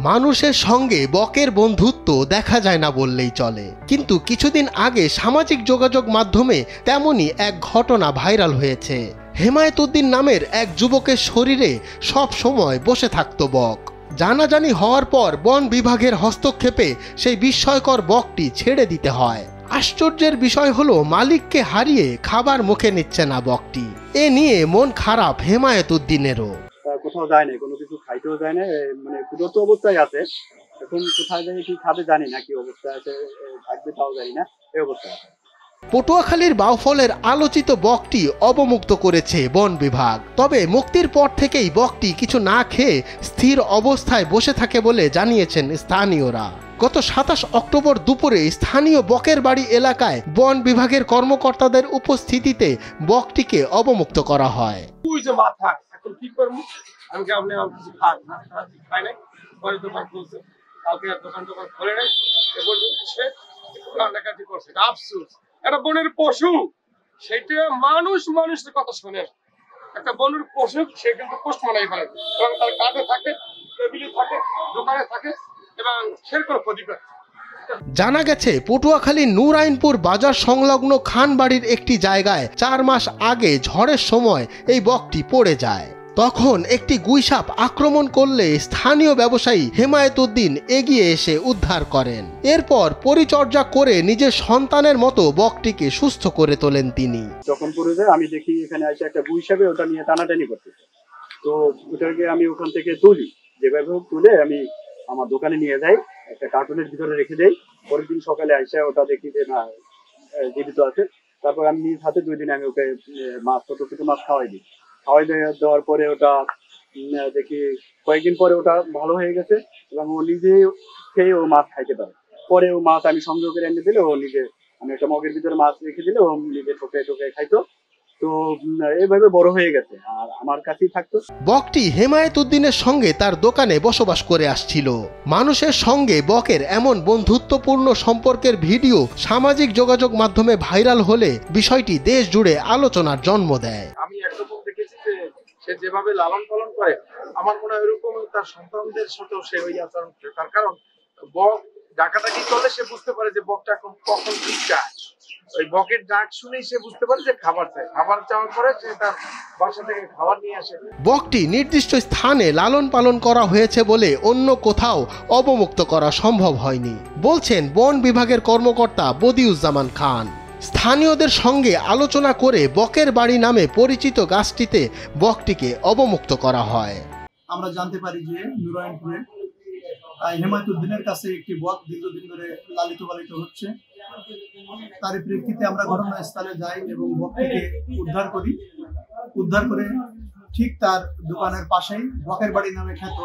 মানুষের সঙ্গে বকের বন্ধুত্ব দেখা যায় না বললেই চলে, কিন্তু কিছুদিন আগে সামাজিক যোগাযোগ মাধ্যমে তেমনই এক ঘটনা ভাইরাল হয়েছে। হেমায়েতুদ্দিন নামের এক যুবকের শরীরে সব সময় বসে থাকত বক। জানাজানি হওয়ার পর বন বিভাগের হস্তক্ষেপে সেই বিস্ময়কর বকটি ছেড়ে দিতে হয়। আশ্চর্যের বিষয় হলো মালিককে হারিয়ে খাবার মুখে নিচ্ছে না বকটি। এ নিয়ে মন খারাপ হেমায়েতুদ্দিনেরও। কোথাও যায় না, কোনো কিছু খাইতেও যায় না, মানে ক্ষুধার্ত অবস্থায় আছে। এখন কোথায় যায় কি খাবে জানি না, কি অবস্থায় আছে থাকবে তাও জানি না, এই অবস্থায় আছে। পটুয়াখালীর বাউফলের আলোচিত বকটি অবমুক্ত করেছে বন বিভাগ। তবে মুক্তির পর থেকেই বকটি কিছু না খেয়ে স্থির অবস্থায় বসে থাকে বলে জানিয়েছেন স্থানীয়রা। গত 27 অক্টোবর দুপুরে স্থানীয় বকের বাড়ি এলাকায় বন বিভাগের কর্মকর্তাদের উপস্থিতিতে বকটিকে অবমুক্ত করা হয়। একটা বনের পশু, সেটা মানুষের কথা শোনে। একটা বনের পশু, সে কিন্তু পোস্ট মানাই ফেলে এবং তার কাঁধে থাকে, টেবিলে থাকে, দোকানে থাকে এবং সেরকম ক্ষতি করে। জানা গেছে পটুয়াখালী নুরাইনপুর বাজার সংলগ্ন খানবাড়ির একটি জায়গায় 4 মাস আগে ঝড়ের সময় এই বকটি পড়ে যায়। তখন একটি গুইসাপ আক্রমণ করলে স্থানীয় ব্যবসায়ী হেমায়েতুদ্দিন এগিয়ে এসে উদ্ধার করেন। এরপর পরিচর্যা করে নিজের সন্তানের মতো বকটিকে সুস্থ করে তোলেন তিনি। যখন পড়ে যায় আমি দেখি এখানে আছে একটা গুইসাপে, ওটা নিয়ে টানাটানি করতেছে। তো ওটাকে আমি ওখান থেকে তুলি, যেভাবে হোক তুলে আমি আমার দোকানে নিয়ে যাই, একটা কার্টুনের ভিতরে রেখে দেই। পরের দিন সকালে আসে ওটা দেখি যে না, জীবিত আছে। তারপর আমি নিজ হাতে 2 দিন আমি ওকে মাছ, ছোট ছোট মাছ খাওয়াই দেওয়ার পরে ওটা দেখি কয়েকদিন পরে ওটা ভালো হয়ে গেছে এবং ও নিজে খেয়ে ও মাছ খাইতে পারে। পরে ও মাছ আমি সংগ্রহ করে এনে দিলে ও নিজে, আমি একটা মগের ভিতরে মাছ রেখে দিলে ও নিজে ঠোকে খাইতো। তো এইভাবে বড় হয়ে গেছে আর আমার কাছেই থাকতো। বকটি হেমায়েতুদ্দিনের সঙ্গে তার দোকানে বসবাস করে আসছিল। মানুষের সঙ্গে বকের এমন বন্ধুত্বপূর্ণ সম্পর্কের ভিডিও সামাজিক যোগাযোগ মাধ্যমে ভাইরাল হলে বিষয়টি দেশ জুড়ে আলোচনার জন্ম দেয়। আমি একরকম দেখেছি যে সে যেভাবে লালন পালন করে, আমার মনে হয় এরকম তার সন্তানদের সাথেও সে ওই আচরণ করে। তার কারণ বক ডাকাডাকি করলে সে বুঝতে পারে যে বকটা এখন কখন কি চায়। ওই বকের ডাক শুনেই সে বুঝতে পারে যে খাবার চায়। খাবার চাওয়ার পরে সে তার বাসা থেকে খাবার নিয়ে আসে। বকটি নির্দিষ্ট স্থানে লালন পালন করা হয়েছে বলে অন্য কোথাও অবমুক্ত করা সম্ভব হয়নি বলছেন বন বিভাগের কর্মকর্তা বদিউজ্জামান খান। স্থানীয়দের সঙ্গে আলোচনা করে বকের বাড়ি নামে পরিচিত গাছটিতে বকটিকে অবমুক্ত করা হয়। আমরা জানতে পারি যে নুরাইনপুরে হেমায়েতুদ্দিনের কাছে একটি বক দীর্ঘদিন ধরে লালিত পালিত হচ্ছে। তার প্রেক্ষিতে আমরা ঘটনাস্থলে যাই এবং বকটিকে উদ্ধার করে ঠিক তার দোকানের পাশেই বকের বাড়ি নামে খ্যাত,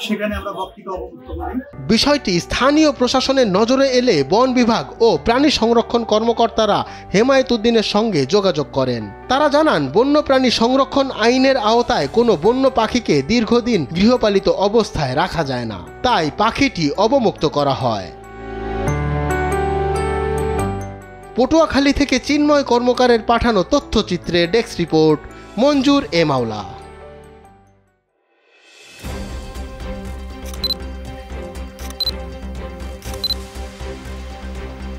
সেখানে আমরা বকটিকে অবমুক্ত করি। বিষয়টি স্থানীয় প্রশাসনের নজরে এলে বন বিভাগ ও প্রাণী সংরক্ষণ কর্মকর্তারা হেমায়েতুদ্দিনের সঙ্গে যোগাযোগ করেন। তারা জানান বন্যপ্রাণী সংরক্ষণ আইনের আওতায় কোনো বন্য পাখিকে দীর্ঘদিন গৃহপালিত অবস্থায় রাখা যায় না, তাই পাখিটি অবমুক্ত করা হয়। পটুয়াখালী থেকে চিন্ময় কর্মকারের পাঠানো তথ্যচিত্রে ডেস্ক রিপোর্ট মঞ্জুর এ মাওলা।